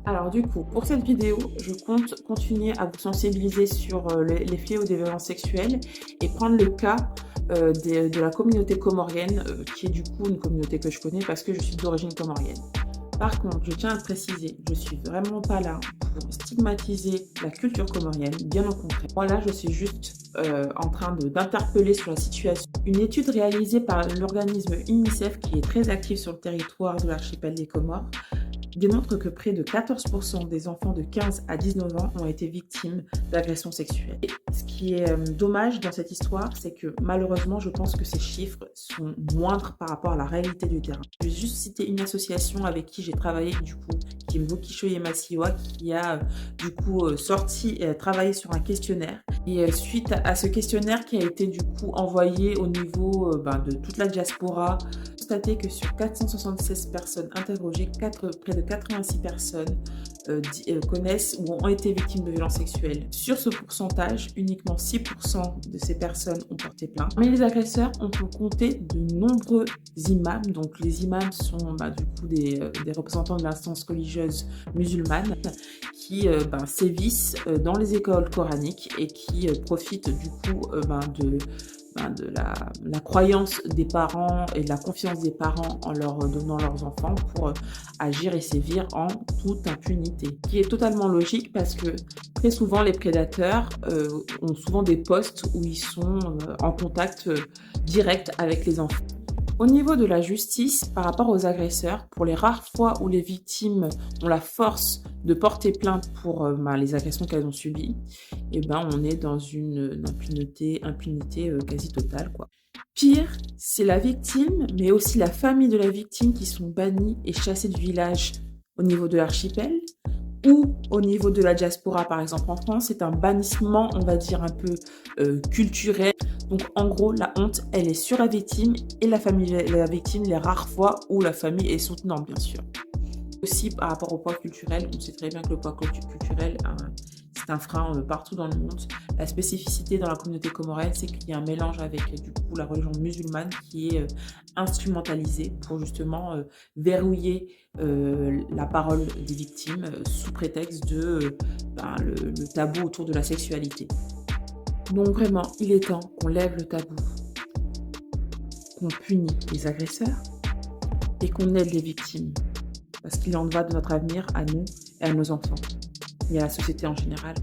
Alors du coup, pour cette vidéo, je compte continuer à vous sensibiliser sur les fléaux des violences sexuelles et prendre le cas de la communauté comorienne, qui est du coup une communauté que je connais parce que je suis d'origine comorienne. Par contre, je tiens à le préciser, je suis vraiment pas là pour stigmatiser la culture comorienne, bien au contraire. Moi là, je suis juste en train d'interpeller sur la situation. Une étude réalisée par l'organisme UNICEF, qui est très actif sur le territoire de l'archipel des Comores, démontre que près de 14% des enfants de 15 à 19 ans ont été victimes d'agressions sexuelles. Et ce qui est dommage dans cette histoire, c'est que malheureusement, je pense que ces chiffres sont moindres par rapport à la réalité du terrain. Je vais juste citer une association avec qui j'ai travaillé, du coup, qui est Mbokishoye Masiwa, qui a du coup sorti et travaillé sur un questionnaire. Et suite à ce questionnaire qui a été du coup envoyé au niveau de toute la diaspora, constaté que sur 476 personnes interrogées, près de 86 personnes connaissent ou ont été victimes de violences sexuelles. Sur ce pourcentage, uniquement 6% de ces personnes ont porté plainte. Mais les agresseurs, on peut compter de nombreux imams. Donc les imams sont du coup des représentants de l'instance religieuse musulmane qui sévissent dans les écoles coraniques et qui profitent du coup de la croyance des parents et de la confiance des parents en leur donnant leurs enfants pour agir et sévir en toute impunité. Ce qui est totalement logique parce que très souvent les prédateurs ont souvent des postes où ils sont en contact direct avec les enfants. Au niveau de la justice, par rapport aux agresseurs, pour les rares fois où les victimes ont la force de porter plainte pour les agressions qu'elles ont subies, on est dans une impunité quasi totale, quoi. Pire, c'est la victime, mais aussi la famille de la victime qui sont bannies et chassées du village au niveau de l'archipel, ou au niveau de la diaspora, par exemple en France, c'est un bannissement, on va dire, un peu culturel. Donc en gros, la honte, elle est sur la victime et la famille de la victime, les rares fois où la famille est soutenante, bien sûr. Aussi, par rapport au poids culturel, on sait très bien que le poids culturel, c'est un frein partout dans le monde. La spécificité dans la communauté comorienne, c'est qu'il y a un mélange avec du coup la religion musulmane qui est instrumentalisée pour justement verrouiller la parole des victimes sous prétexte de le tabou autour de la sexualité. Donc vraiment, il est temps qu'on lève le tabou, qu'on punit les agresseurs et qu'on aide les victimes. Parce qu'il en va de notre avenir à nous et à nos enfants et à la société en général.